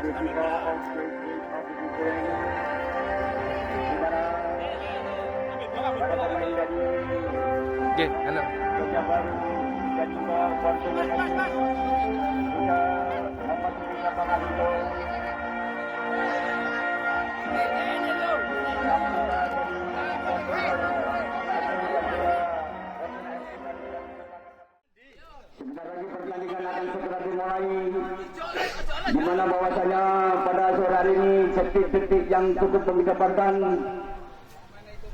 Oke, halo. Sebentar lagi pertandingan akan segera dimulai, di mana bahwasanya pada sore hari ini detik-detik yang cukup menggetarkan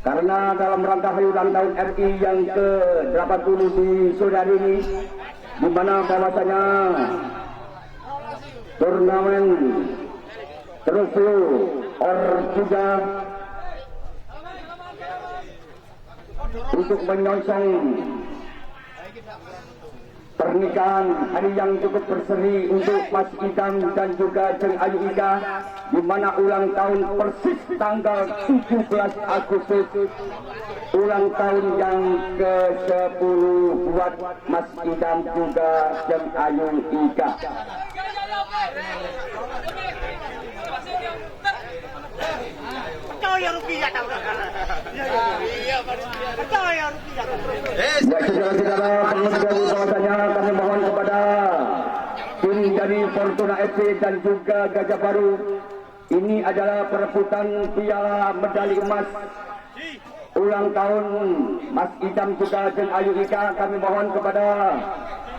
karena dalam rangka hari ulang tahun RI yang ke-80 di sore hari ini, di mana bahwasanya turnamen Trofeo Ortuga untuk menyongsong pernikahan hari yang cukup berseri untuk Mas Idam dan juga Jeng Ayu Ika, di mana ulang tahun persis tanggal 17 Agustus, ulang tahun yang ke-10 buat Mas Idam juga Jeng Ayu Ika. Percaya rupiah tahu. Iya, percaya rupiah. Ya, saudara-saudara, perlu diketahui bahwasanya kami mohon kepada tim dari Fortuna FC dan juga Gajah Baru, ini adalah perebutan piala medali emas ulang tahun Mas Idam juga dan Ayu Ika. Kami mohon kepada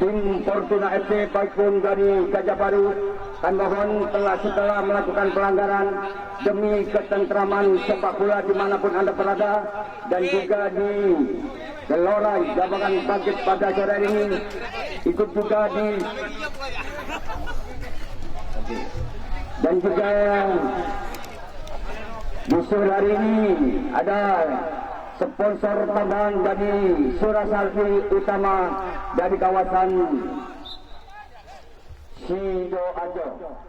tim Fortuna FC baikpun dari Gajah Baru, kami mohon setelah melakukan pelanggaran demi ketentraman sepak bola dimanapun Anda berada, dan juga di Gelora Jabangan Bangkit pada sore ini, ikut juga di dan juga di sore hari ini ada sponsor tambahan dari Surasalvi Utama dari kawasan Sidoarjo.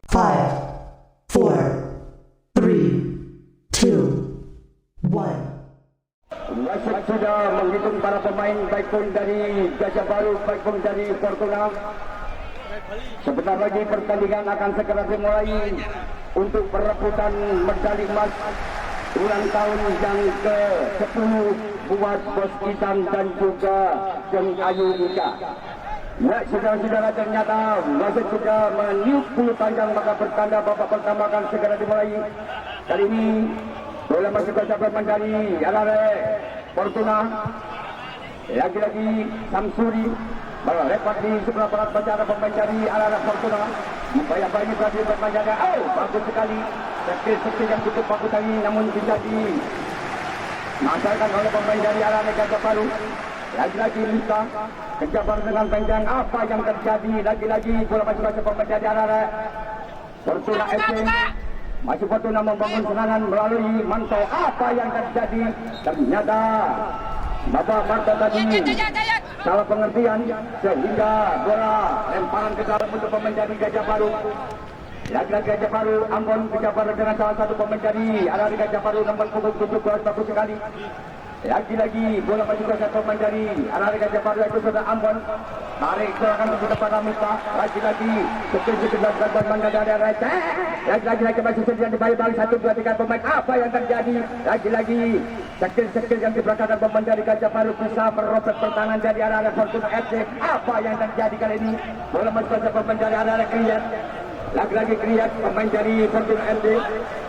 5, 4, 3, 2, 1. Wasit sudah menghitung para pemain baikpun dari Gajah Baru baikpun dari Fortuna. Sebentar lagi pertandingan akan segera dimulai untuk perebutan medali emas ulang tahun yang ke-10 buat Bos Idam dan juga Jeng Ayu Ika. Ya, saudara-saudara, ternyata wasit sudah meniup bulu panjang, maka bertanda babak pertama akan segera dimulai. Kali ini bola masih bersahabat mencari Alare Fortuna. Lagi-lagi Samsuri repot di sebelah barat bicara pemain dari Alare Fortuna. Upaya-upaya ini berhasil berpanjangnya. Oh, bagus sekali. Skill yang cukup bagus tadi, namun bisa dimasalkan oleh pemain dari Alare Gajah Baru. Lagi-lagi Lisa kejar dengan panjang. Apa yang terjadi? Lagi-lagi bola masih masuk pemain dari Alare Fortuna FC. Masih Fortuna membangun serangan melalui Manto. Apa yang terjadi? Ternyata Bapak Marta tadi salah pengertian sehingga bola lemparan ke dalam untuk pemain dari Gajah Baru. Lagi-lagi Gajah Baru, Ambon Gajah Baru dengan salah satu pemain dari Alare Gajah Baru nomor 17 bagus sekali. Lagi-lagi bola masih ke pemain dari Alare Gajah Baru itu sudah Ambon. Tarik serangan ke depan Ramita. Lagi-lagi sekejap dilakukan pemain dari Raja. Lagi-lagi masih sedian dibalik 1, 2, 3 pemain. Apa yang terjadi? Lagi-lagi skill yang diberikan pemain dari Gajah Baru bisa merobek pertahanan dari Alare Fortuna FC. Apa yang terjadi kali ini? Bola masih ke pemain dari Alare Kriyat. Lagi-lagi Kriyat pemain dari Fortuna FC,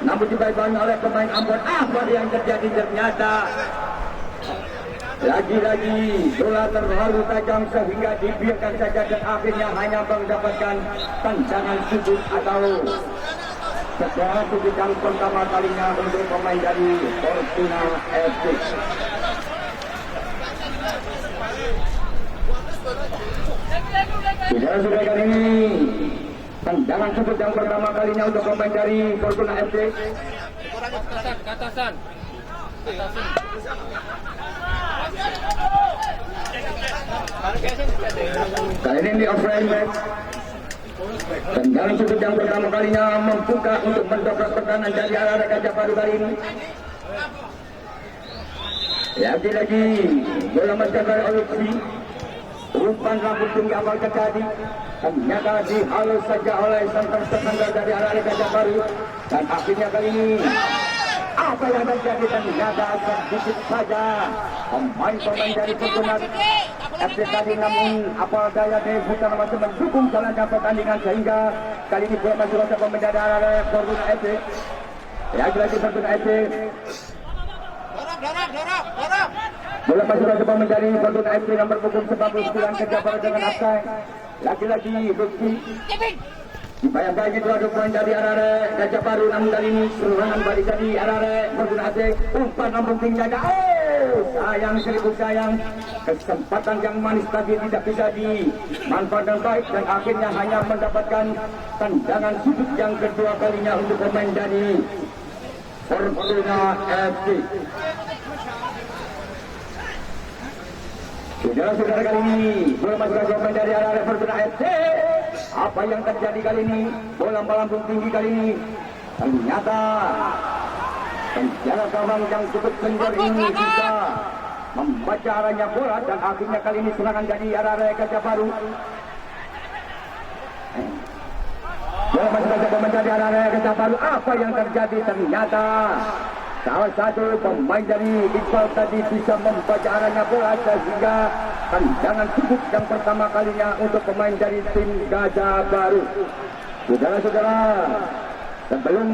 namun dibalik oleh pemain Ambon. Apa yang terjadi? Ternyata lagi-lagi bola terlalu tajam sehingga dibiarkan saja dan akhirnya hanya mendapatkan tendangan sudut atau sebuah sudut yang pertama kalinya untuk pemain dari Fortuna FC. Saudara-saudara, kali ini tendangan sudut yang pertama kalinya untuk pemain dari Fortuna FC. Katasan. Kali ini di offline match, tendangan sudut yang pertama kalinya membuka untuk mendobrak pertahanan dari Alare Gajah Baru kali ini. Lagi-lagi bola mencapai opsi umpan rambut tinggi awal terjadi, ternyata dihalus saja oleh center tertanggal dari arah Gajah Baru, dan akhirnya kali ini apa yang terjadi ternyata sedikit saja pemain-pemain dari Fortuna FC tadi, namun apa daya dari Bukan masih mendukung jalannya pertandingan sehingga kali ini bola masih bisa pemain dari arah Fortuna FC. Lagi-lagi Fortuna FC Dorong. bola masih coba mencari Fortuna FC nomor punggung 99 Gajah Baru dengan Aksai. Lagi-lagi Lutfi dibayang-bayang itu ada poin dari arah Gajah Baru, namun kali ini serangan balik dari arah Fortuna FC. Umpan lambung tinggi saja. Sayang, seribu sayang, kesempatan yang manis tadi tidak bisa dimanfaatkan baik dan akhirnya hanya mendapatkan tendangan sudut yang kedua kalinya untuk pemain dari Fortuna FC. Saudara-saudara, kali ini bola masuk ke pemain dari arah Fortuna FC. Apa yang terjadi kali ini? Bola melambung tinggi kali ini. Ternyata penjara gawang yang cukup senior ini bisa membaca arahnya bola dan akhirnya kali ini serangan dari arah Gajah Baru. Bola masuk ke pemain dari arah Gajah Baru. Apa yang terjadi? Ternyata salah satu pemain dari Iqbal tadi bisa membaca arahnya bola sehingga tendangan sudut yang pertama kalinya untuk pemain dari tim Gajah Baru. Saudara-saudara, sebelum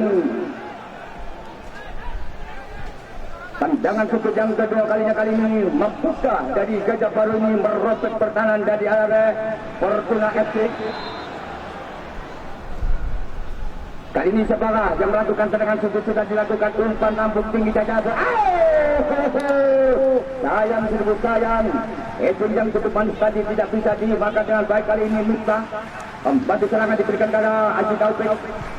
tendangan sudut yang kedua kalinya kali ini membuka dari Gajah Baru ini merobek pertahanan dari arah Fortuna FC. Kali ini Sabara yang melakukan tendangan sudut sudah dilakukan, umpan lambung tinggi saja. Sayang, seribu sayang. Itu yang cukup manis tadi tidak bisa dimakan dengan baik. Kali ini Miftah membantu serangan diberikan kepada Aziz Taufik.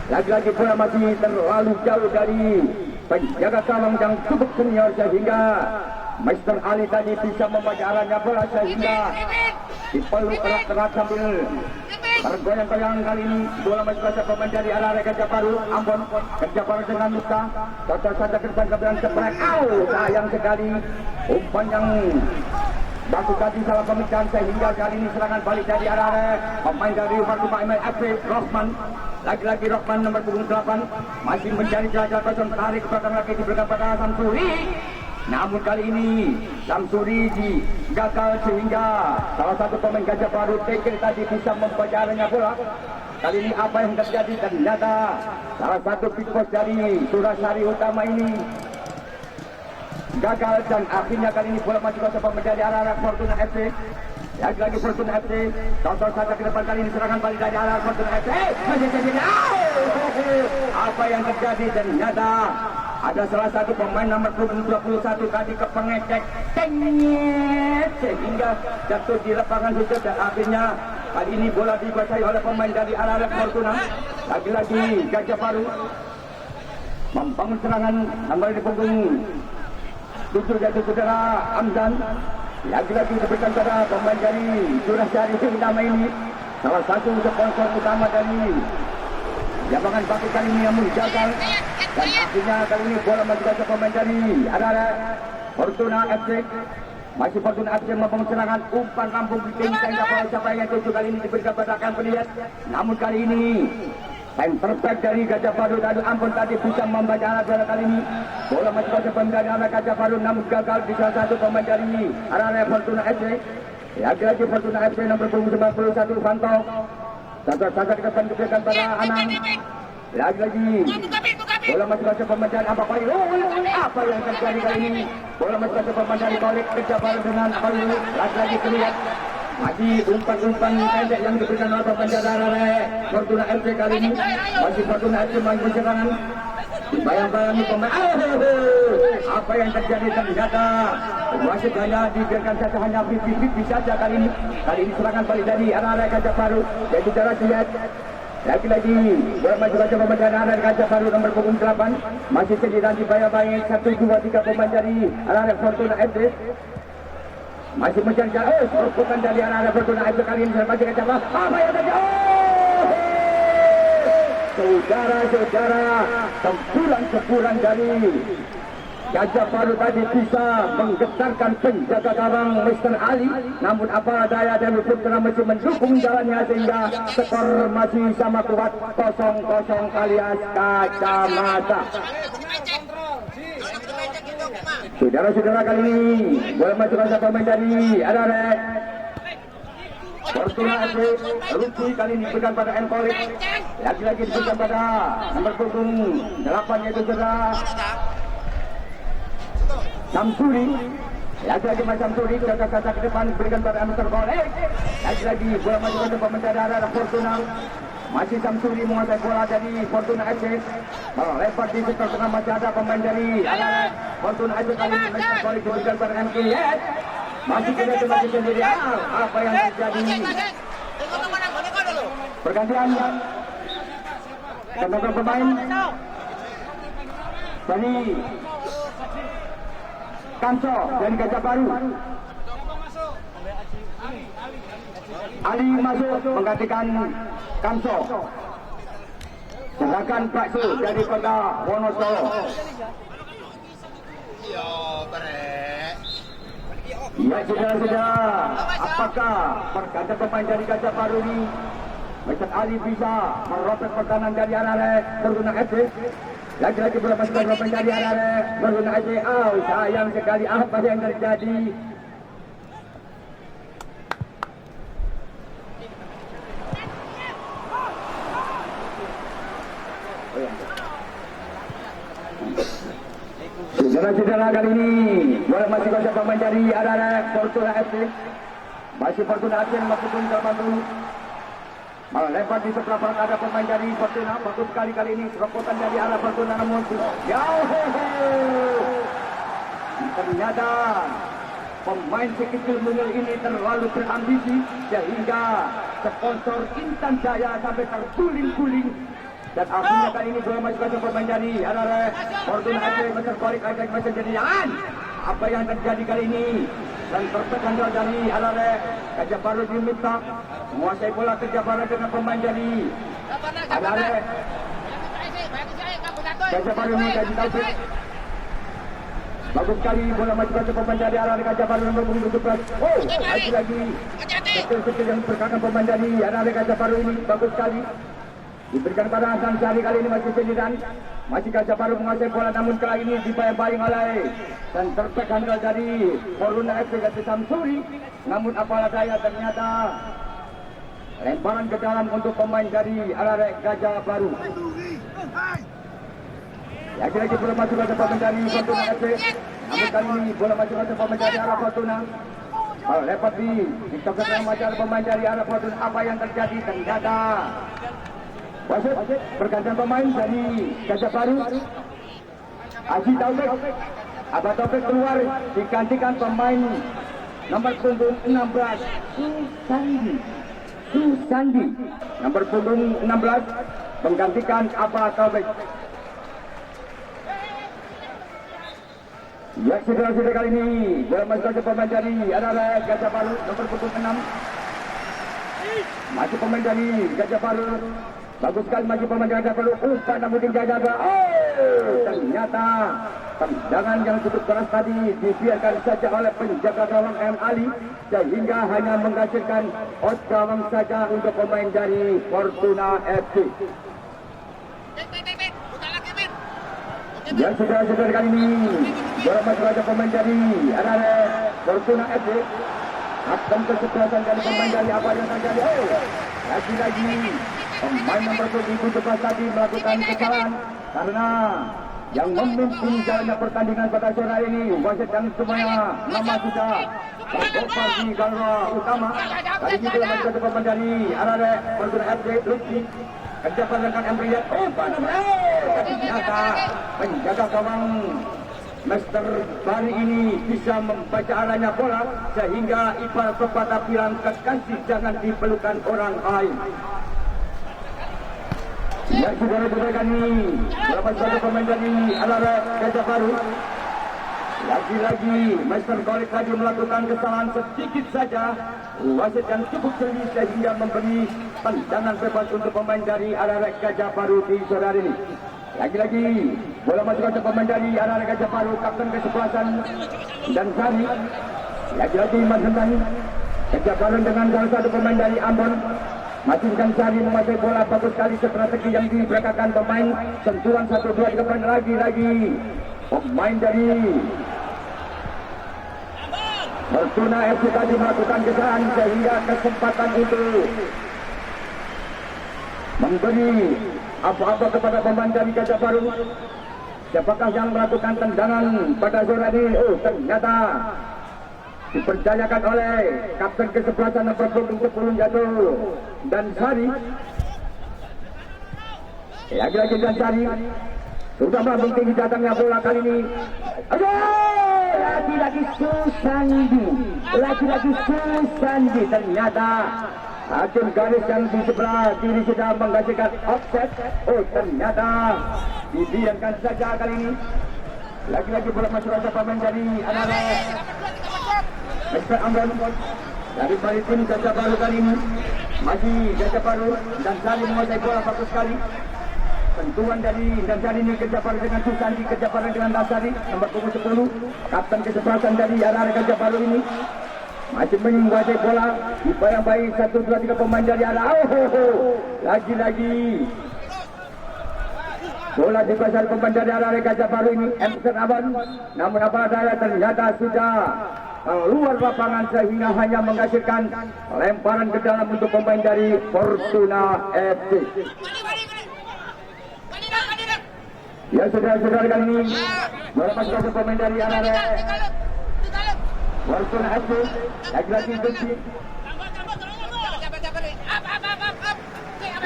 Lagi-lagi bola masih terlalu jauh dari penjaga gawang yang cukup senior sehingga Master Ali tadi bisa membaca arahnya bola sehingga dipeluk erat-erat sambil tergoyang-goyang. Kali ini bola masih saja pemain dari arah Gajah Baru. Ambon Gajah Baru dengan Miftah total saja ke depan kemudian sebrek. Sayang sekali umpan yang bagus tadi salah pemikiran sehingga kali ini serangan balik dari arah pemain dari Fortuna FC Rohman. Lagi-lagi Rohman nomor punggung 8 masih mencari jalan kosong, tarik ke belakang lagi diberikan pada Samsuri. Namun kali ini Samsuri gagal sehingga salah satu pemain Gajah Baru Tekil tadi bisa membaca arahnya bola. Kali ini apa yang terjadi? Ternyata salah satu big boss dari Surasari Utama ini gagal dan akhirnya kali ini bola masih bisa menjadi arah Fortuna FC. Lagi-lagi Fortuna FC tonton saja ke depan, kali ini serangan balik dari arah Fortuna FC. Apa yang terjadi? Ternyata ada salah satu pemain nomor 21 tadi kepengecek tenyet sehingga jatuh di lapangan sudut dan akhirnya kali ini bola dikuasai oleh pemain dari arah Fortuna. Lagi-lagi Gajah Baru membangun serangan nomor di punggung 7 yaitu saudara Amdan. Lagi-lagi diberikan pada pemain dari Surasari Utama ini, salah satu sponsor utama dari Jabangan Bakti kali ini, namun gagal dan akhirnya kali ini bola masih saja pemain dari arah Fortuna FC. Masih Fortuna FC membangun serangan, umpan lambung tinggi sehingga bola siapa yang tujuh kali ini diberikan pada akan penilaian. Namun kali ini center back dari Gajah Baru tadi Ambon tadi bisa membaca arah bola. Kali ini bola masih saja pemain dari arah Gajah Baru namun gagal di salah satu pemain dari arah Fortuna FC. Lagi-lagi Fortuna FC nomor 91 Fanto saja ke depan diberikan pada Anang. Lagi-lagi bola masih saja pemain dari apa yang terjadi kali ini? Bola masih saja pemain dari Kolik Gajah Baru dengan Palu. Lagi-lagi terlihat masih umpan-umpan pendek yang diberikan oleh pemain dari Fortuna FC kali ini. Masih Fortuna FC main berserangan. Bayang-bayangi pemain. Apa yang terjadi? Ternyata masih hanya dibiarkan saja, hanya 50-50 saja kali ini. Kali ini serangan balik dari arah Gajah Baru. Dan bicara lihat lagi-lagi bola masih saja pemain dari arah Gajah Baru nomor punggung 8 masih sendirian dibayang-bayangi 1, 2, 3 pemain dari arah Fortuna FC. Masih mencari jalan, bukan dari arah Fortuna FC kali ini masih Gajah Baru. Apa yang terjadi? Saudara-saudara, sempuran dari Gajah Baru tadi bisa menggetarkan penjaga gawang Mr. Ali, namun apa daya dari Putra masih mendukung jalannya sehingga skor masih sama kuat 0-0 alias kacamata. Saudara-saudara, kali ini bola masuk ke pemain dari Ararek. Fortuna FC Lutfi kali ini diberikan pada Enkolik, lagi-lagi diberikan pada nomor punggung 8 yaitu saudara Samsuri, lagi-lagi Mas Samsuri jaga kata ke depan berikan pada Mr. Kolek, lagi-lagi bola masuk ke pemain dari Ararek Fortuna. Masih Samsuri menguasai bola dari Fortuna FC. Lempar di sektor tengah masih ada pemain dari Ararek Fortuna FC kali ini Mr. Kolek diberikan pada MK. Masih tidak kembali sendiri. Apa yang terjadi? Pergantian teman pemain dari Kamso dan Gajah Baru. Ali masuk menggantikan Kamso. Sedangkan Pak Su dari Kota Wonosobo. Ya, saudara-saudara, apakah pergantian pemain dari Gajah Baru ini Mr. Ali bisa merobek pertahanan dari Ararek Fortuna FC? Lagi-lagi bola masuk ke pemain dari Ararek Fortuna FC. Sayang sekali apa yang terjadi? Saudara-saudara, kali ini bola masih ke pemain dari Ararek Fortuna FC. Masih Fortuna FC melakukan terbantu. Melempar di sebelah barat ada pemain dari Fortuna. Bagus sekali kali ini serobotan dari arah Fortuna, namun jauh. Ternyata pemain sekecil mungil ini terlalu berambisi sehingga sponsor Intan Jaya sampai terguling-guling. Dan akhirnya kali ini bola masuk ke pemain dari Ararek Fortuna FC. Mr. Kolek agak masih jadi jangan. Apa yang terjadi kali ini? Dan tertekan dari Ararek. Gajah Baru diminta menguasai bola Gajah Baru dengan pemain dari Ararek. Gajah Baru menjadi Taufik. Bagus sekali bola masuk ke pemain dari Ararek Gajah Baru nomor 17. Lagi-lagi kecil-kecil yang berkakan pemain dari Ararek Gajah Baru ini. Bagus sekali. Diberikan pada Hasan Syahri kali ini masih sendirian. Masih Gajah Baru menguasai bola, namun kali ini dibayang-bayang oleh dan tertekan dari Fortuna FC Gajah Samsuri. Namun apalah daya, ternyata lemparan ke dalam untuk pemain dari Ararek Gajah Baru. Lagi-lagi bola masuk ke pemain dari Fortuna FC. Namun kali ini bola masuk ke pemain dari arah Fortuna. Lepas di tengah macam pemain dari arah Fortuna. Apa yang terjadi? Ternyata wasit pergantian pemain dari Gajah Baru. Haji Taufik, Abah Taufik keluar, digantikan pemain nomor punggung 16 Susandi. Nomor punggung 16 menggantikan Abah Taufik. Ya, saudara-saudara, kali ini bola masuk ke pemain dari Ararek Gajah Baru nomor punggung 6. Masih pemain dari Gajah Baru. Bagus sekali maju pemain Gajah Baru. Umpan namun Gajah Baru. Ternyata tendangan yang cukup keras tadi dibiarkan saja oleh penjaga gawang M. Ali sehingga hanya menghasilkan out gawang saja untuk pemain dari Fortuna FC. Ya, saudara-saudara, kali ini bola masuk saja pemain dari Ararek Fortuna FC. Akan kesebelasan dari pemain dari apa yang terjadi? Lagi-lagi pemain nomor 17 tadi melakukan kesalahan karena yang memimpin jalannya pertandingan pada sore hari ini wasit yang semuanya nama sudah terkompar di gawang utama. Kali ini bola masuk saja pemain dari Ararek Fortuna FC Lutfi. Kerjakan dengan Emriyat. Ternyata penjaga gawang Mr. Bari ini bisa membaca arahnya bola sehingga ibarat pepatah bilang kekasih jangan dipelukan orang lain. Ya, saudara-saudara, kami dapat satu pemain dari Ararek Gajah Baru. Lagi-lagi Mr. Kolek tadi melakukan kesalahan sedikit saja. Wasit yang cukup jeli sehingga memberi tendangan bebas untuk pemain dari Ararek Gajah Baru di sore hari ini. Lagi-lagi Bola masuk ke pemain dari arah Gajah Baru, kapten kesebelasan dan Sari. Lagi-lagi Masentan Gajah Baru dengan salah satu pemain dari Ambon. Masih dan Sari menguasai bola, bagus sekali strategi yang diberikan pemain. Sentuhan 1-2 3 lagi pemain dari Fortuna FC tadi melakukan kesalahan sehingga kesempatan itu memberi apa-apa kepada pemain dari Gajah Baru. Siapakah yang melakukan tendangan pada zona ini? Oh, ternyata dipercayakan oleh kapten kesebelasan nomor 10 jatuh dan Sari. Lagi-lagi dan Sari sudah melambung tinggi datangnya bola kali ini. Aduh, lagi-lagi Susandi. Ternyata hakim garis yang di sebelah kiri sudah menghasilkan offset. Oh, ternyata dibiarkan saja kali ini. Lagi-lagi bola masuk ke pemain dari anak-anak Mr. Ambon dari Maritim Gajah Baru kali ini. Masih Gajah Baru dan Sari menguasai bola bagus sekali. Sentuhan dari dan Sari ini Gajah Baru dengan Susandi, Gajah Baru dengan Nasari nomor 10, kapten kesebelasan dari anak-anak Gajah Baru ini. Masih menguasai bola, dibayang-bayang 1, 2, 3 pemain dari arah. Lagi-lagi bola dikuasai pemain dari arah Gajah Baru ini, Mr. Ambon. Namun apa daya ternyata sudah keluar lapangan sehingga hanya menghasilkan lemparan ke dalam untuk pemain dari Fortuna FC. Ya saudara-saudara kali ini bola masuk ke pemain dari arah Fortuna FC. Lagi-lagi Benci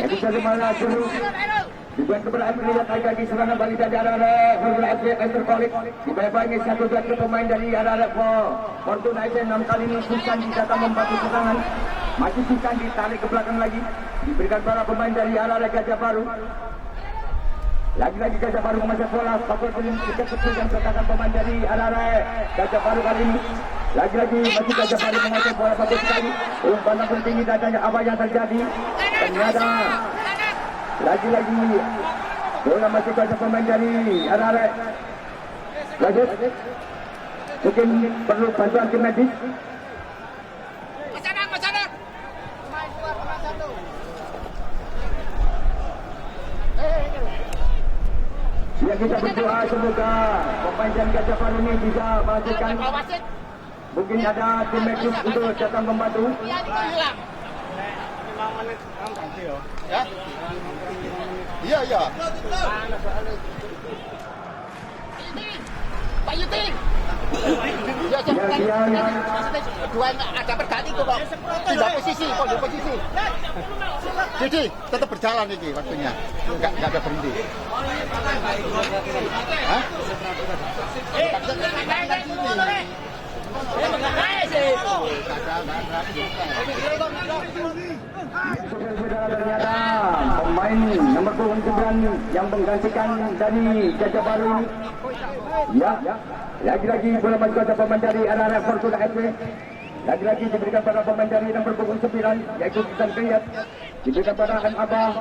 bisa kemana dulu dibuat kepada Amir lihat lagi serangan balik dari arah Fortuna FC. Terkolik dibayang-bayangi 1, 2 ke pemain dari arah Fortuna FC. 6 kali ini Susandi datang membantu serangan. Masih Susandi ditarik ke belakang lagi, diberikan para pemain dari arah Gajah Baru. Lagi-lagi Gajah Baru menguasai bola, bagus belum tiket kecil yang dikatakan pemain dari arah Gajah Baru kali ini. Lagi-lagi masih Gajah Baru menguasai bola bagus sekali. Umpan tinggi datanya, apa yang terjadi? Ternyata lagi-lagi bola masih Gajah pemain dari arah bagus. Mungkin perlu bantuan tim medis. Ya, kita berdoa semoga pemain dan Gajah Baru ini bisa menghasilkan. Mungkin ada tim medis untuk datang membantu. Ya? Iya. Pak Yuti. Ya, dua ada berganti kok. Tidak posisi, posisi. Jadi tetap berjalan ini waktunya. Enggak ada berhenti. Hah? Ternyata pemain nomor 29 yang menggantikan dari Gajah Baru ini. Ya, lagi-lagi bola masuk ke pemain dari arah Fortuna FC. Lagi-lagi diberikan pada pemain dari nomor 9 yaitu Kisan Kriyat. Diberikan pada M. Abah.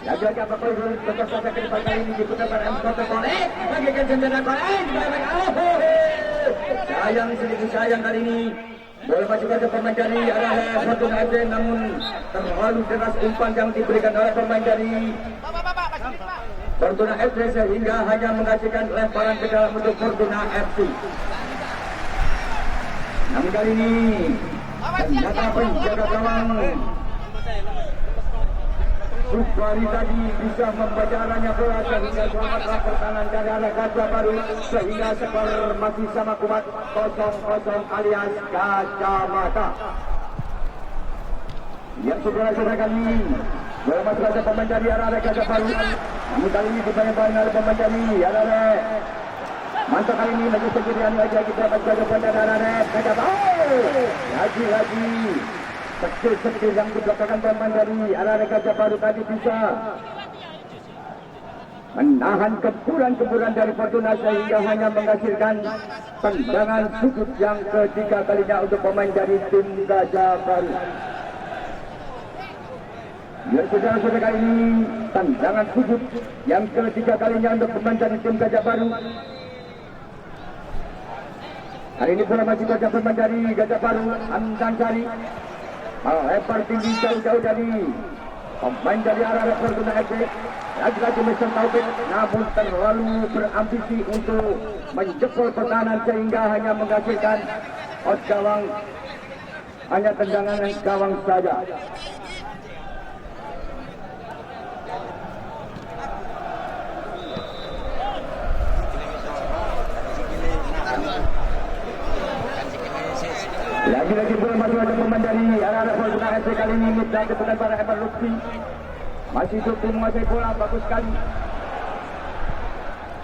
Lagi-lagi apa kau tetap saja ke depan kali ini diberikan pada M. Kota Kolek. Bagikan jendela Kolek. Sayang kali ini. Bola masuk ke pemain dari arah Fortuna FC, namun terlalu deras umpan yang diberikan oleh pemain dari Fortuna FC sehingga hanya menghasilkan lemparan ke dalam untuk Fortuna FC. Namun kali ini ternyata penjaga gawang Supari tadi bisa membaca arahnya bola sehingga selamatlah pertahanan dari arah Gajah Baru sehingga skor masih sama kuat 0-0 alias kacamata. Yang saudara-saudara kami bola masuk ke pemain dari arah Gajah Baru. Namun kali ini dibayang-bayang oleh pemain dari arah mantap kali ini lagi sendirian lagi kita masuk ke pemain dari arah Gajah Baru. Lagi-lagi sekil-sekil yang dibelakangkan pemain dari arah Gajah Baru tadi bisa menahan keburan-keburan dari Fortuna sehingga hanya menghasilkan tendangan sudut yang ketiga kalinya untuk pemain dari tim Gajah Baru. Ya saudara-saudara, kali ini tandangan sudut yang ketiga kalinya untuk pemain dari tim Gajah Baru. Hari ini bola masih Gajah pemain dari Gajah Baru, Andan Sari melempar tinggi jauh-jauh dari pemain dari arah Fortuna FC. Lagi-lagi Mr. Taufik, namun terlalu berambisi untuk menjebol pertahanan sehingga hanya menghasilkan out gawang, hanya tendangan gawang saja. Lagi-lagi bola masih ada pemain dari arah Fortuna FC. Kali ini Mitra kepada para Evan Lutfi masih cukup menguasai bola, bagus sekali.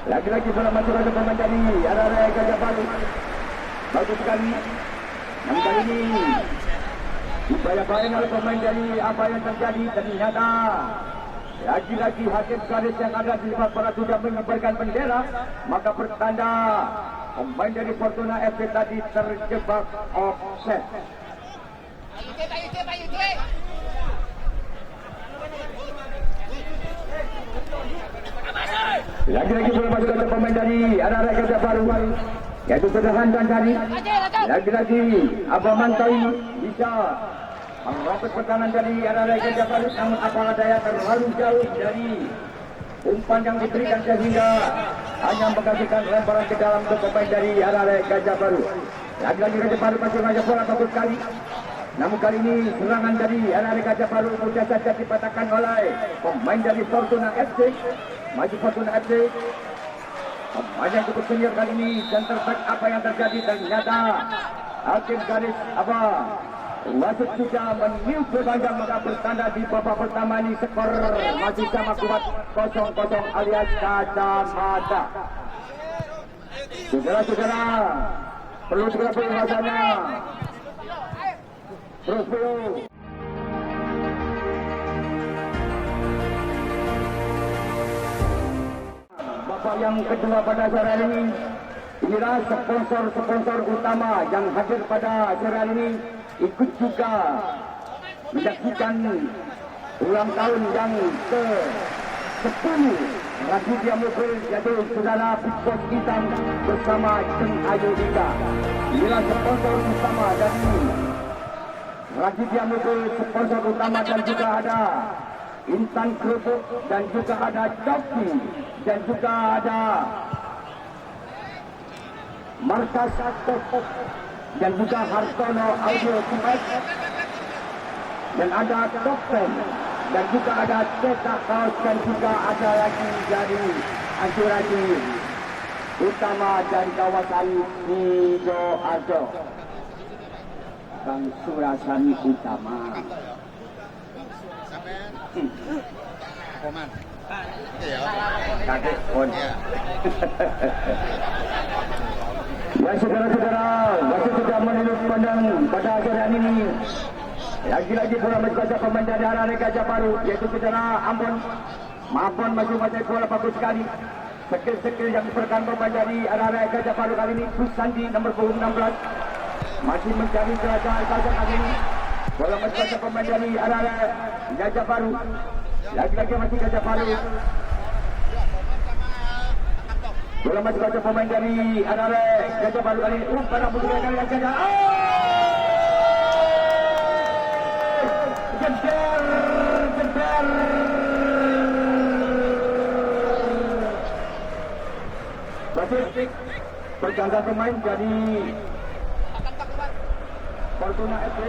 Lagi-lagi bola masih ada pemain dari arah Gajah Baru, bagus sekali. Namun kali ini upaya-upaya oleh pemain dari apa yang terjadi ternyata lagi-lagi hakim garis yang ada di depan para sudah mengibarkan bendera, maka pertanda pemain dari Fortuna FC tadi terjebak offset. Lagi-lagi bola masuk ke pemain dari arah Gajah Baru, yaitu Sedahan dan Tadi. Lagi-lagi Abah Mantai bisa merobek pertahanan dari arah Gajah Baru, namun apalah daya terlalu jauh dari umpan yang diberikan sehingga hanya menghasilkan lemparan ke dalam untuk pemain dari arah Gajah Baru. Lagi-lagi Gajah Baru masih mengajak bola bagus sekali. Namun kali ini serangan dari arah Gajah Baru mudah saja dipatahkan oleh pemain dari Fortuna FC. Maju Fortuna FC. Pemain yang cukup senior kali ini dan terbaik apa yang terjadi ternyata hakim garis apa wasit sudah meniup berpanjang, maka bertanda di babak pertama ini skor masih sama kuat 0-0 alias kacamata. Saudara-saudara, perlu segera rasanya. Terus belum. Bapak yang kedua pada sore ini, inilah sponsor utama yang hadir pada sore ini, ikut juga menyaksikan ulang tahun yang ke-10 Raditya Mobil, yaitu saudara Big Boss Hitam bersama Ceng Ayu Ika. Inilah sponsor utama dari Raditya Mobil, sponsor utama, dan juga ada Intan Kerupuk, dan juga ada Coki, dan juga ada Markas Topok, dan juga Hartono Audio Kumet, dan ada Topeng, dan juga ada Cetak Kaos, dan juga ada lagi dari asuransi utama dari kawasan Sidoarjo, Kang Surasani Utama. Koman. Kakek pun. Ya saudara-saudara, masih sudah menilik pandang pada acara ini. Lagi-lagi bola masih pemain dari arah Gajah Baru, yaitu saudara Ambon. Mampun masing-masing bola bagus sekali. Skill-skill yang diperkan pemain dari arah Gajah Baru kali ini. Kusandi nomor 16 masih mencari kerajaan kali ini. Bola masih pemain dari arah Gajah Baru. Lagi-lagi masih Gajah Baru. Bola masih baca pemain dari arah Gajah Baru kali ini. Pada bukan kali yang Gajah. Jeder. Batik pergantian pemain dari Fortuna FC.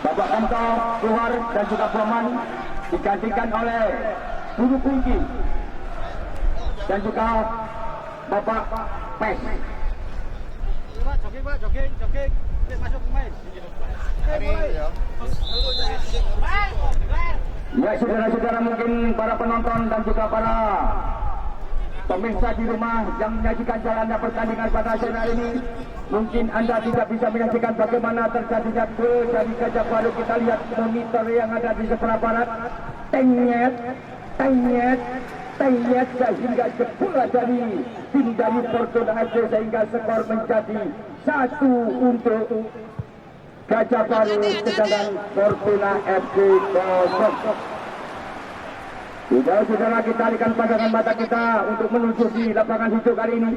Bapak Kanto keluar dan juga Poman digantikan oleh Guru Kunci dan juga Bapak Pes. Jogging. Masuk pemain. Ya, saudara-saudara, mungkin para penonton dan juga para pemirsa di rumah yang menyaksikan jalannya pertandingan pada sore hari ini, mungkin Anda tidak bisa menyaksikan bagaimana terjadinya gol dari Gajah Baru. Kita lihat monitor yang ada di sebelah barat. Tenyet sehingga jebolan dari tim dari Fortuna FC sehingga skor menjadi 1 untuk Gajah Baru, sedangkan Fortuna FC 0. Saudara-saudara, kita alihkan pandangan mata kita untuk menuju di lapangan hijau kali ini.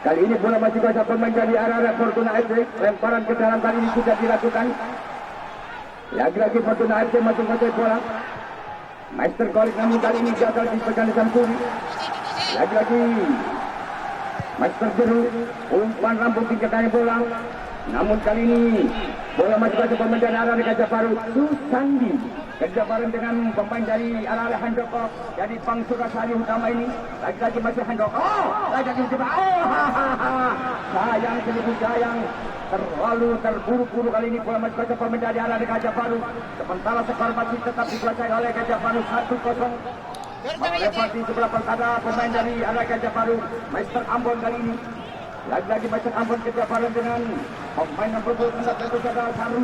Kali ini bola masih Gajah Baru menjadi arah Fortuna FC. Lemparan ke dalam kali ini sudah dilakukan. Lagi-lagi Fortuna FC masuk ke bola. Master Kolik namun kali ini gagal dipegang di Samsuri. Lagi-lagi Master Jeru umpan rambut tingkatnya bola. Namun kali ini bola masih Gajah Baru menjadi arah Gajah Baru. Susandi kerja bareng dengan pemain dari arah Handoko. Jadi Bang Surasari utama ini lagi-lagi masih Handoko. Lagi-lagi coba. Sayang, sungguh sayang. Terlalu terburu-buru kali ini bola masih Gajah Baru menjadi arah Gajah Baru. Sementara skor masih tetap dikuasai oleh Gajah Baru 1-0. Melewat di sebelah ada pemain dari arah Gajah Baru, Master Ambon kali ini. Lagi-lagi Master Ambon kerja bareng dengan pemain nomor 26 tentu saja Saru.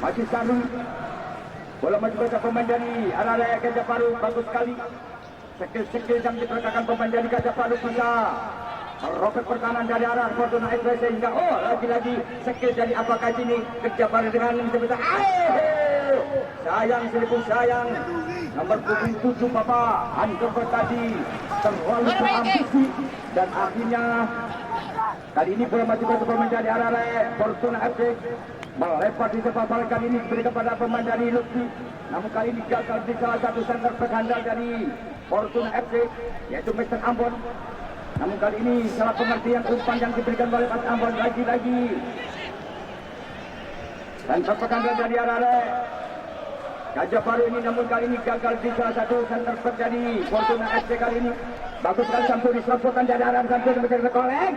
Masih Saru. Bola masih Gajah pemain dari arah Gajah Baru, bagus sekali. Skill yang diperagakan pemain dari Gajah Baru bisa merobek pertahanan dari arah Fortuna FC sehingga lagi-lagi skill dari apakah ini kerja bareng dengan sebesar sayang, seribu sayang. Nomor 7 Bapak Handoko tadi terlalu berambisi dan akhirnya kali ini bola masih Gajah menjadi arah Fortuna FC. Melepas di sebelah barat kali ini diberi kepada pemain dari Lutfi. Namun kali ini gagal di salah satu center bergandal dari Fortuna FC yaitu Mr. Ambon. Namun kali ini salah pengertian umpan yang diberikan oleh Mas Ambon lagi-lagi. Dan bergandal dari arah Gajah Baru ini, namun kali ini gagal di salah satu center terjadi Fortuna FC kali ini. Bagus sekali Samsuri selopotan dari arah Samsuri masih terkolek.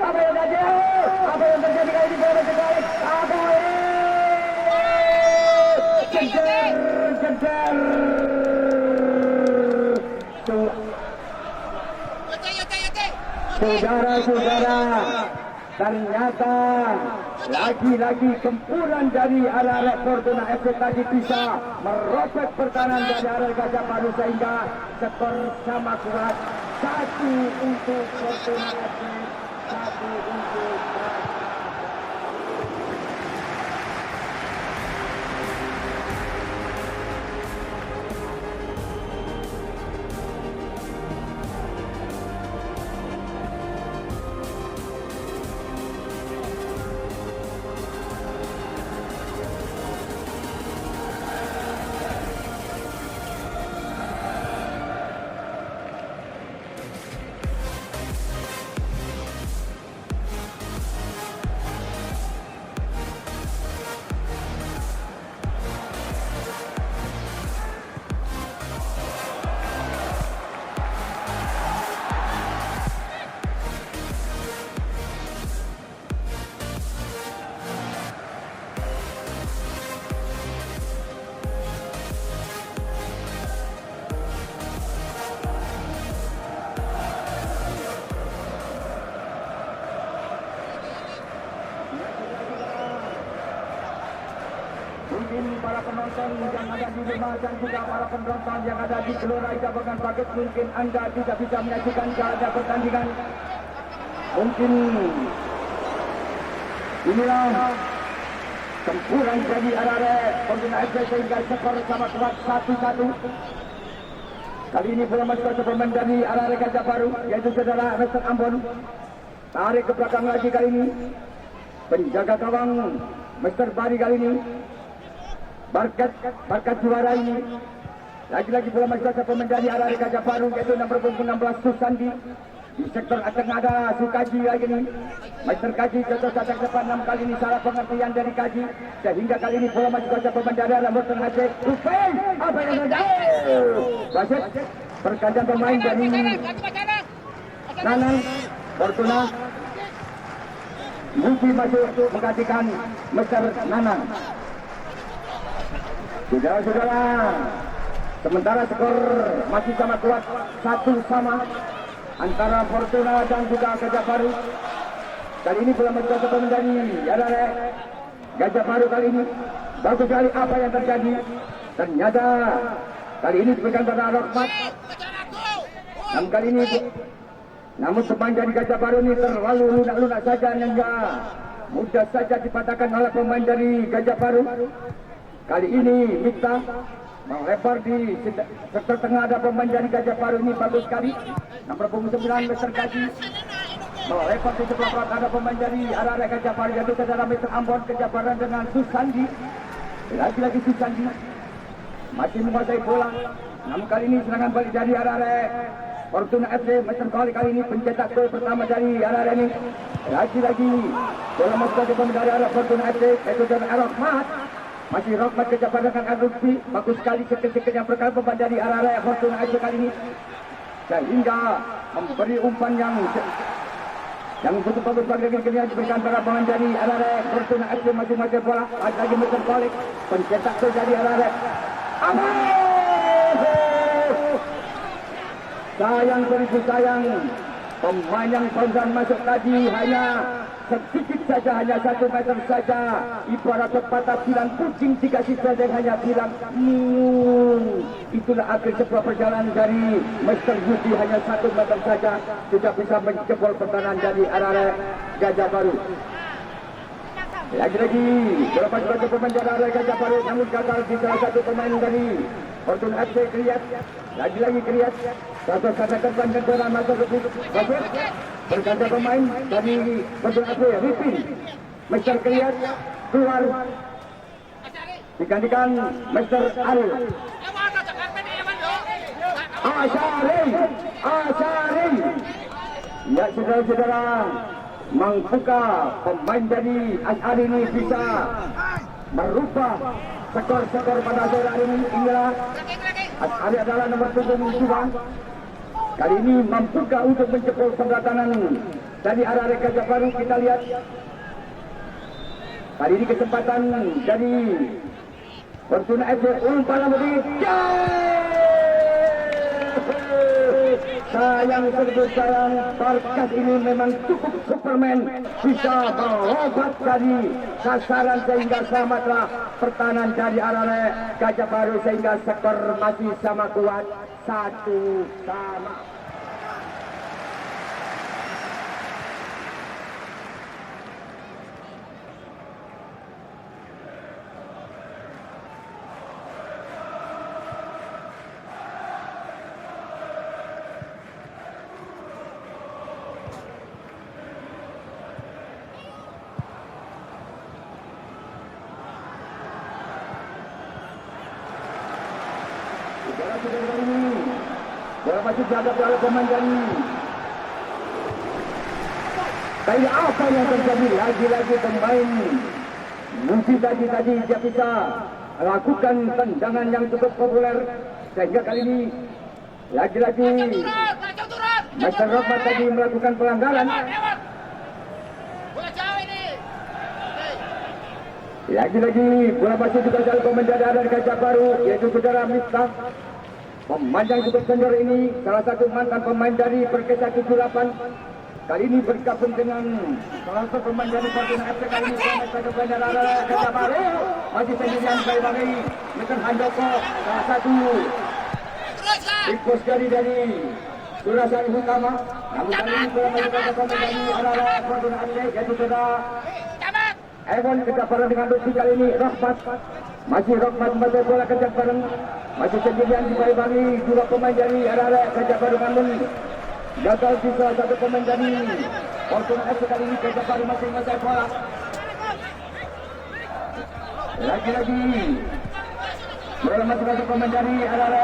Apa yang terjadi? Apa yang terjadi kali ini? Bola terkolek. Apa Jeder. Saudara-saudara, ternyata lagi-lagi gempuran dari arah Fortuna FC tadi bisa merobek pertahanan dari arah Gajah Baru sehingga skor sama kuat 1 untuk Fortuna FC, 1 untuk mungkin para penonton yang ada di rumah dan juga para penonton yang ada di Gelora Ikabagan Paget, mungkin Anda tidak bisa menyaksikan keadaan pertandingan. Mungkin inilah gempuran dari arah Fortuna FC sehingga skor sama kuat 1-1. Kali ini bola masuk ke pemain dari arah Gajah Baru yaitu saudara Mr. Ambon. Tarik ke belakang lagi kali ini. Penjaga gawang Mr. Bari kali ini. Barkat juara ini. Lagi-lagi bola masuk ke pemain dari arah Gajah Baru yaitu nomor 16 Susandi. Di sektor tengah ada Sukaji lagi nih. Master Kaji contoh saja depan 6 kali ini salah pengertian dari Kaji. Sehingga kali ini bola masih kuasa pemain dari arah Morton Aceh. Rufai, apa yang ada? Wasit pergantian pemain dari Nanang Fortuna. Lupi masuk menggantikan Mr. Nanang. Saudara-saudara, sementara skor masih sama kuat 1-1 antara Fortuna dan juga Gajah Baru. Kali ini bola masuk kuasa pemain dari Gajah Baru kali ini. Bagus sekali apa yang terjadi. Ternyata kali ini diberikan pada Rahmat. Dan kali ini namun pemain dari Gajah Baru ini terlalu lunak-lunak saja hingga mudah saja dipatahkan oleh pemain dari Gajah Baru. Kali ini Miftah melempar di sektor tengah ada pemain dari Gajah Baru ini bagus sekali. Nomor punggung 9 Mr. Kaji melempar di sebelah barat ada pemain dari arah Gajah Baru yaitu ke dalam Mr. Ambon Gajah Baru dengan Susandi. Lagi-lagi Susandi masih menguasai bola. Namun kali ini serangan balik dari arah Fortuna FC. Mr. kali ini pencetak gol pertama dari arah ini. Lagi-lagi bola masuk ke pemain dari arah Fortuna FC yaitu dari Rahmat. Masih Rahmat Gajah Baru dengan Arlufi. Bagus sekali sekali yang berkali pemain dari arah Fortuna FC kali ini. Sehingga memberi umpan yang betul bagus bagi yang diberikan para pemain dari arah Fortuna FC masing-masing bola. Lagi Mr. Kolik pencetak gol dari arah sayang beribu sayang pemain yang barusan masuk tadi hanya sedikit saja, hanya 1 meter saja. Ibarat pepatah bilang kucing dikasih sedang hanya bilang itulah akhir sebuah perjalanan dari Mr. Yudi, hanya 1 meter saja sudah bisa menjebol pertahanan dari arah Gajah Baru. Lagi-lagi berapa pemain dari arah Gajah Baru namun gagal di salah satu pemain dari Fortuna FC Kriyat. Lagi-lagi Kriyat satu kata terbang dan masuk ke bagus berganti pemain dari Fortuna FC Ripin. Mr. Kriyat keluar digantikan Mr. Al Asyari. Ya saudara-saudara, membuka pemain dari Asyari ini bisa merubah skor pada sore hari ini. Inilah Asyari adalah nomor 72. Kali ini membuka untuk menjebol pertahanan dari arah Gajah Baru. Kita lihat kali ini kesempatan dari Fortuna FC umpan sayang sayang Barkas ini memang cukup Superman, bisa melompat dari sasaran sehingga selamatlah pertahanan dari arah Gajah Baru sehingga skor masih sama kuat 1-1. Bola masih dihadapi oleh pemain dari Kali apa yang terjadi? Lagi-lagi pemain Musi tadi dia bisa lakukan tendangan yang cukup populer sehingga kali ini lagi-lagi Mr. Rahmat tadi melakukan pelanggaran. Lagi-lagi bola masih juga dari pemain dari Gajah Baru yaitu saudara Miftah. Pemain yang cukup senior ini salah satu mantan pemain dari Perkesa 78. Kali ini bergabung dengan salah satu pemain dari Fortuna FC. Kali ini pemain dari Gajah Baru masih sendirian bagi Mr. Handoko, salah satu bos dari Surasari Utama. Namun kali ini bola masih pemain dari arah Fortuna FC yaitu saudara Evan Gajah Baru dengan Lutfi. Kali ini Rahmat masih Rahmat membaca bola kejar bareng masih sendirian dibayi dua pemain dari arah Gajah Baru namun gagal di salah satu pemain dari Fortuna FC. Kali ini Gajah Baru masih membaca bola lagi-lagi bola masih satu pemain dari arah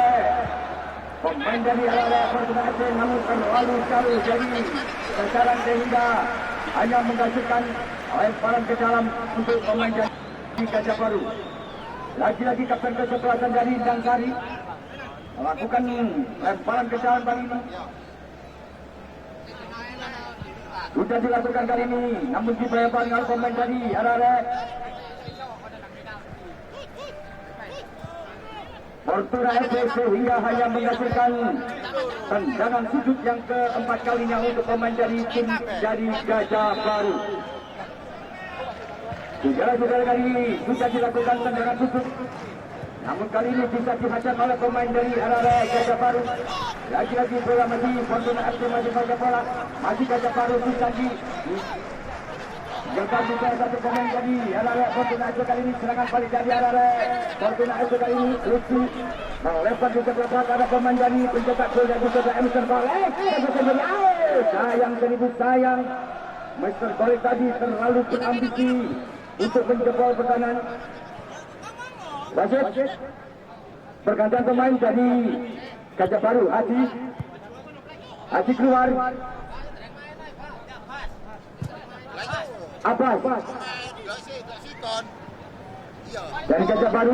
pemain dari arah Fortuna FC namun terlalu jauh dari sasaran sehingga hanya menghasilkan lemparan ke dalam untuk pemain dari Gajah Baru. Lagi-lagi kapten kesebelasan dari Indang Sari melakukan lemparan ke dalam kali ini. Sudah dilakukan kali ini, namun dibayarkan oleh pemain dari arah Fortuna FC sehingga hanya menghasilkan tendangan sudut yang keempat kalinya untuk pemain dari tim dari Gajah Baru. Saudara-saudara, kali ini sudah dilakukan tendangan sudut, namun kali ini bisa dihajar oleh pemain dari arah Gajah Baru. Lagi-lagi bola masih Fortuna FC masih pada bola, masih Gajah Baru bisa jaga juga satu pemain dari arah Fortuna FC kali ini. Serangan balik dari arah Fortuna FC kali ini Lutfi melempar di sebelah belakang ada pemain dari pencetak gol dan juga Emerson Balik. Sayang seribu sayang, Mr. Balik tadi terlalu berambisi untuk menjebol pertahanan. Wasit pergantian pemain dari Gajah Baru. Haji keluar. Abbas dari Gajah Baru.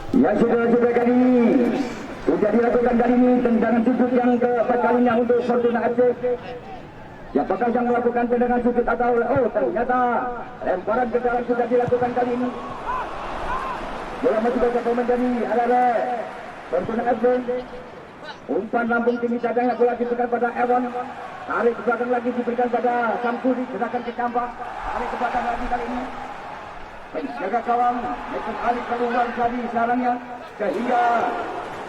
Ya sudah kali ini sudah dilakukan kali ini tendangan sudut yang keempat kalinya untuk Fortuna FC. Siapakah yang melakukan tendangan sudut atau ternyata lemparan ke dalam sudah dilakukan kali ini. Bola masih saja pemain dari arah Fortuna FC. Umpan lambung tinggi cadangnya bola diberikan pada Ewan. Tarik ke belakang lagi diberikan pada Samsuri. Gerakan ke Kambang. Tarik ke belakang lagi kali ini. Penjaga gawang Mesin Ali keluar dari sarangnya sehingga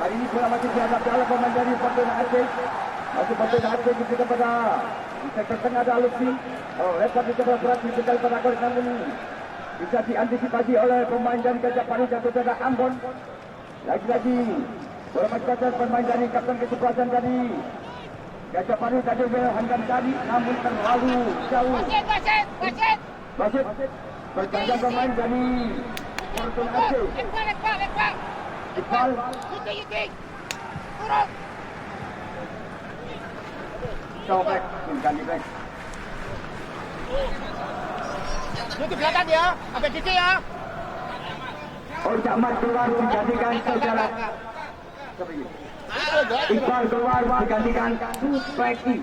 hari ini bola masih dihadapi oleh pemain dari Fortuna FC. Masih Fortuna FC diberikan pada di sektor tengah ada Lutfi. Lepas di sebelah berat diberikan pada gol, namun bisa diantisipasi oleh pemain dari Gajah Baru jatuh pada Ambon. Lagi-lagi bola masih saja pemain dari kapten kesebelasan dari Gajah Baru tadi menghantam tadi, namun terlalu jauh. Wasit bergantian pemain dari Fortuna FC. Iqbal. Sobek, ganti back. Itu belakang dia, sampai titik ya. Jamat keluar digantikan saudara. Iqbal keluar digantikan Supreki.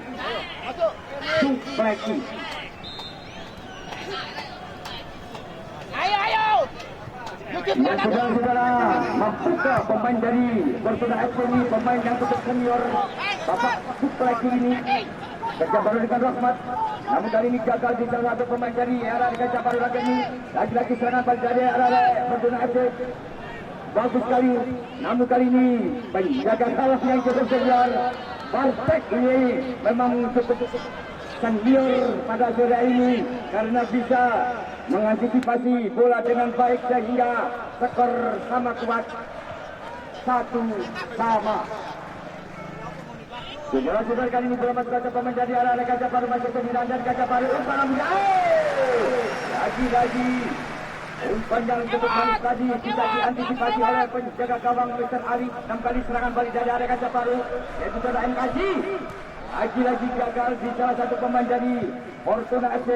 Ayo. Ya saudara-saudara, membuka pemain dari Fortuna FC ini, pemain yang cukup senior, Bapak Supreki ini. Gajah Baru dengan Rahmat, namun kali ini gagal di salah satu pemain dari arah Gajah Baru lagi ini. Lagi-lagi serangan balik dari arah Fortuna FC. Bagus sekali, namun kali ini penjaga kalah yang cukup senior, Bartek ini memang cukup senior pada sore ini karena bisa mengantisipasi bola dengan baik sehingga skor sama kuat 1-1. Saudara-saudara, kali ini bola masuk ke pemain dari arah Gajah Baru masuk ke dan Gajah Baru umpan lagi-lagi umpan yang cukup manis tadi bisa diantisipasi oleh penjaga gawang Mr. Ali. 6 kali serangan balik dari arah Gajah Baru yaitu saudara MKG. Lagi-lagi gagal di salah satu pemain dari Fortuna FC.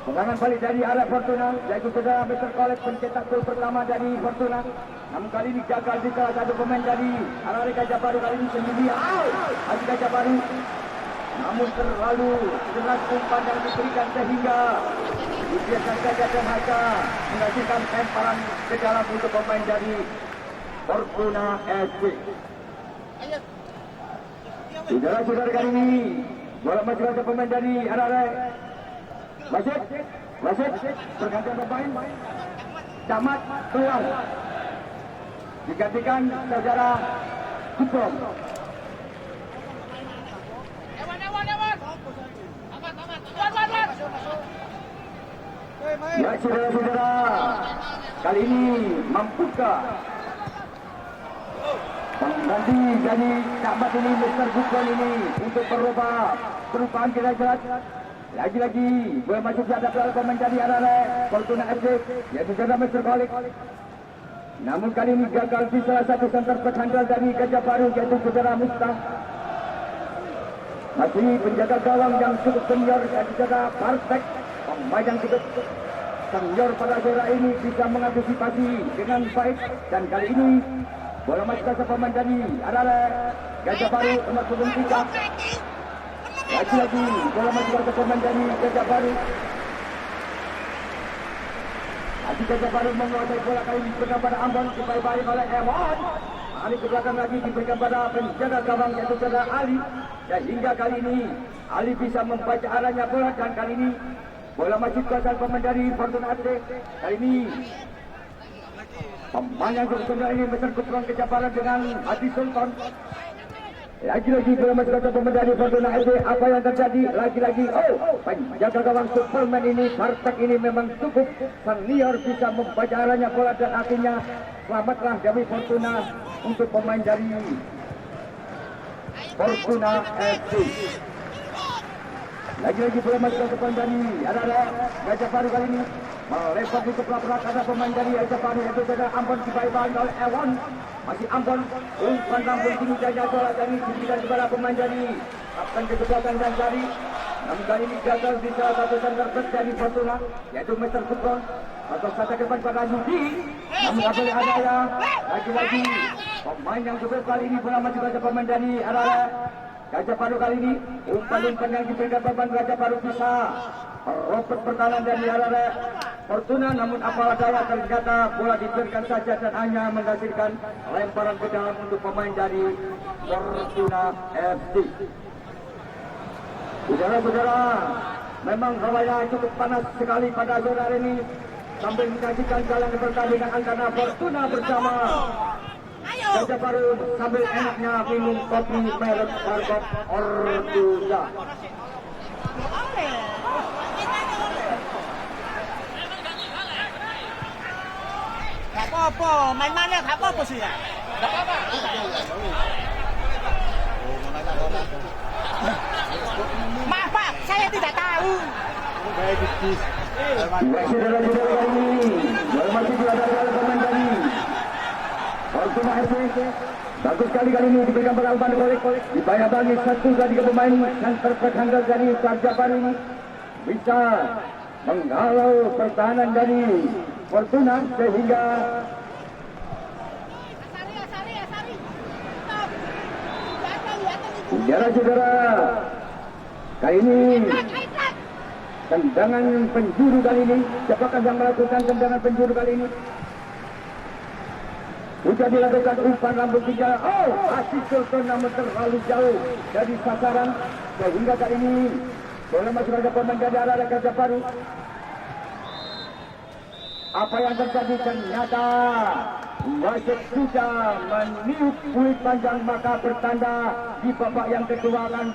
Serangan balik dari arah Fortuna yaitu saudara Mr. Kolek pencetak gol pertama dari Fortuna. Namun kali ini gagal di salah satu pemain dari arah Gajah Baru kali ini sendiri. Lagi Gajah Baru. Namun terlalu keras umpan yang diberikan sehingga dibiarkan saja dan Haja menghasilkan lemparan ke dalam untuk pemain dari Fortuna FC. Saudara-saudara, kali ini bola masih ada pemain dari arah Wasit bergantian pemain. Camat keluar digantikan saudara Kuprom. Ya saudara-saudara, kali ini membuka pengganti dari Camat ini, Mr. Kuprom ini untuk berubah perubahan kira-kira. Lagi-lagi bola masuk di hadapan pemain dari arah Fortuna FC, yaitu Janda Mr. Kolik. Namun kali ini gagal di salah satu center handal dari Gajah Baru, yaitu saudara Mustah. Masih penjaga gawang yang cukup senior dan juga Bartek, pemain yang cukup senior pada sore ini bisa mengantisipasi dengan baik. Dan kali ini bola masuk ke pemain dari arah Gajah Baru nomor 3. Lagi-lagi bola masuk ke pemain dari Gajah Baru. Lagi Gajah Baru menguasai bola kali ini diberikan pada Ambon, dibaik-baik oleh Ewan. Ali ke belakang lagi diberikan pada penjaga gawang yaitu saudara Ali. Dan hingga kali ini Ali bisa membaca arahnya bola, dan kali ini bola masuk ke pemain dari Fortuna FC. Kali ini pemain yang sebenarnya ini mencengkupkan kejabaran dengan Hadi Sultan. Lagi-lagi bola masuk ke pemain dari Fortuna FC. Apa yang terjadi? Lagi-lagi penjaga gawang Superman ini, Bartek ini memang cukup senior, bisa membaca arahnya bola, dan akhirnya selamatlah dari Fortuna untuk pemain dari Fortuna FC. Lagi-lagi bola masuk ke pemain dari Gajah Baru kali ini. Melempar di kepala ada pemain dari Gajah Baru, yaitu saudara Ambon, dibaik-baik oleh Ewan. Masih Ambon, umpan lambung tinggi jaga bola dari diberikan kepada pemain dari kapten kesebelasan dan dari. Namun kali ini gagal di salah satu center back dari Fortuna, yaitu Mr. Kupron. Atau kata ke depan pada Yudi. Namun tak boleh ada ya. Lagi-lagi pemain yang super kali ini bola masuk ke pemain dari arah Gajah Baru kali ini. Umpan-umpan yang diberikan pemain Gajah Baru bisa robot pertahanan dari arah Fortuna. Namun apa daya, ternyata bola diberikan saja dan hanya menghasilkan lemparan ke dalam untuk pemain dari Fortuna FC. Saudara-saudara, memang hawanya cukup panas sekali pada sore hari ini. Sambil menyaksikan jalan pertandingan antara Fortuna bersama Gajah Baru sambil enaknya minum kopi merek Barkop Ortuza. Tak apa-apa, main mana tak apa-apa sih ya? Tak apa-apa. Maaf Pak, saya tidak tahu. Saudara-saudara ini, bola masih berada dalam pemain dari Fortuna FC. Bagus sekali kali ini diberikan pada umpan Kolik. Dibayar-bayar satu dari pemain yang terperhandal dari Gajah Baru ini bisa menghalau pertahanan dari Fortuna sehingga saudara-saudara kali ini tendangan penjuru kali ini. Siapakah yang melakukan tendangan penjuru kali ini? Sudah dilakukan umpan lambung 3. Hadi Sultan namun terlalu jauh dari sasaran sehingga kali ini bola masuk ke pemain dari arah Gajah Baru. Apa yang terjadi? Ternyata wasit sudah meniup kulit panjang, maka bertanda di babak yang kedua akan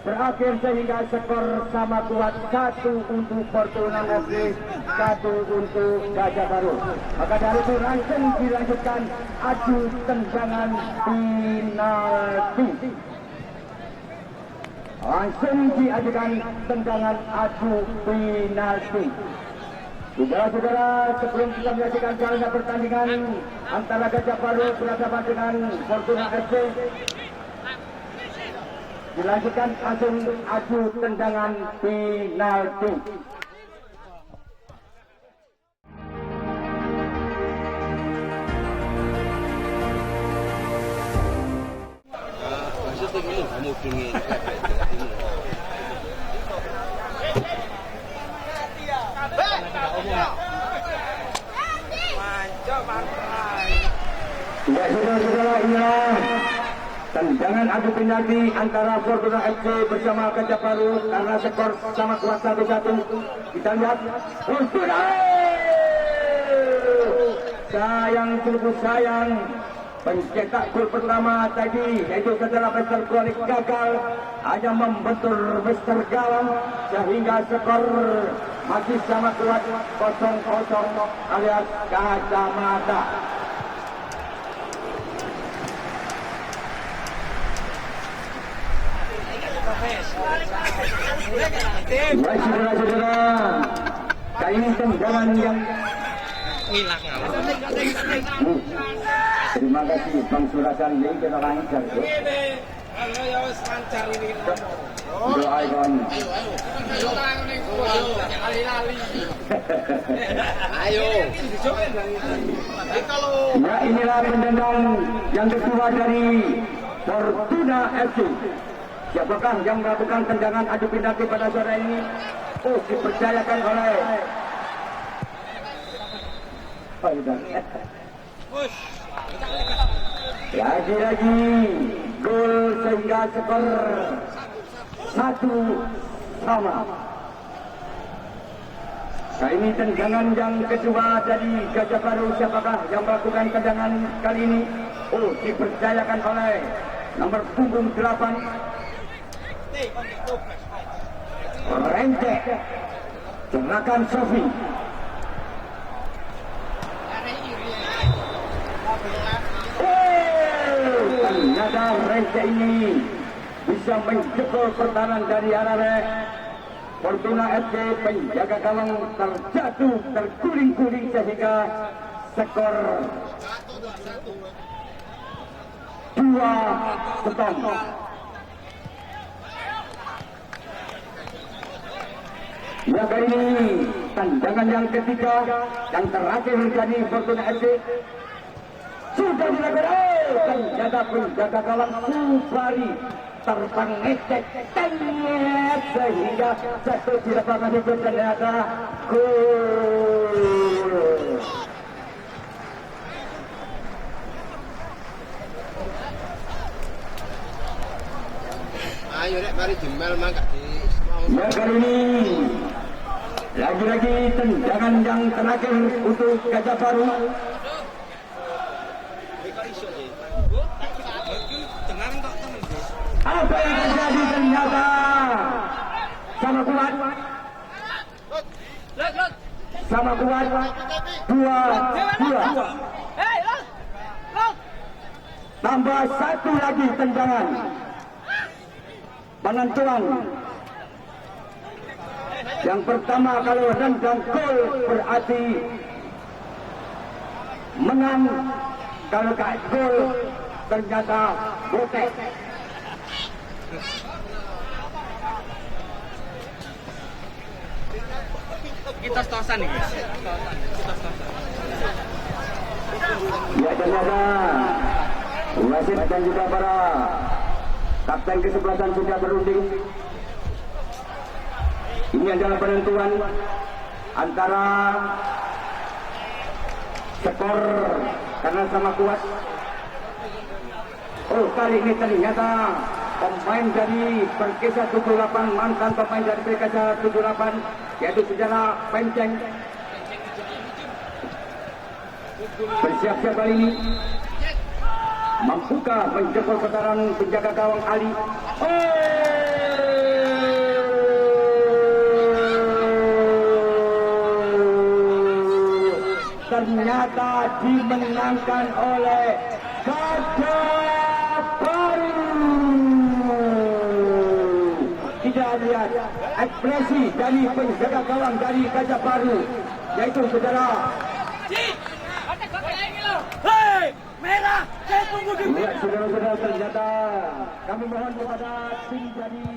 berakhir sehingga skor sama kuat, 1 untuk Fortuna FC, 1 untuk Gajah Baru. Maka dari itu langsung dilanjutkan adu tendangan penalti. Langsung diajukan tendangan adu penalti. Saudara-saudara, sebelum kita menyaksikan jalannya pertandingan antara Gajah Baru berhadapan dengan Fortuna FC, dilanjutkan langsung adu tendangan penalti. Saudara-saudara, inilah tendangan adu penalti antara Fortuna FC bersama Gajah Baru karena skor sama kuat 1-1. Kita lihat Fortuna. Sayang, sungguh sayang, pencetak gol pertama tadi yaitu saudara Mr. Kolik gagal hanya membentur Mr. Gawang sehingga skor masih sama kuat 0-0 alias kacamata. Baik saudara-saudara, kali ini tendangan yang terima kasih Bang Surasan ini kita lancar. Doa ikon. Ayo. Ya inilah pendendang yang kedua dari Fortuna FC. Siapakah yang melakukan tendangan adu penalti pada sore ini? Oh, dipercayakan oleh lagi-lagi gol sehingga skor 1-1. Kali ini tendangan yang kedua dari Gajah Baru. Siapakah yang melakukan tendangan kali ini? Oh, dipercayakan oleh nomor punggung 8 Rente. Gerakan Sofi. Ternyata Rente ini bisa menjebol pertahanan dari arah Fortuna FC. Penjaga gawang terjatuh, terguling-guling sehingga skor 2-1. Ya, kali ini tendangan yang ketiga yang terakhir dari Fortuna FC sudah dilakukan. Ternyata penjaga gawang Subari terbang ngecek tengah sehingga satu di lapangan itu ternyata gol. Ayo rek mari jemel mangkat di. Ya, kali ini lagi-lagi tendangan yang terakhir untuk Gajah Baru. Apa yang terjadi ternyata sama kuat 2-2. Tambah satu lagi tendangan penentuan. Yang pertama kalau rendang gol berarti menang. Kalau gak gol ternyata botek. Kita stosan nih guys. Ya, ternyata wasit dan juga para kapten kesebelasan sudah berunding. Ini adalah penentuan antara skor karena sama kuat. Oh, kali ini ternyata pemain dari Perkasa 78, mantan pemain dari Perkasa 78, yaitu saudara Penceng, bersiap-siap kali ini mampukah menjebol pertahanan penjaga gawang Ali. Ternyata dimenangkan oleh Gajah Baru. Kita lihat ekspresi dari penjaga gawang dari Gajah Baru, yaitu saudara. Hei, merah, saya tunggu di. Lihat saudara-saudara, ternyata kami mohon kepada tim dari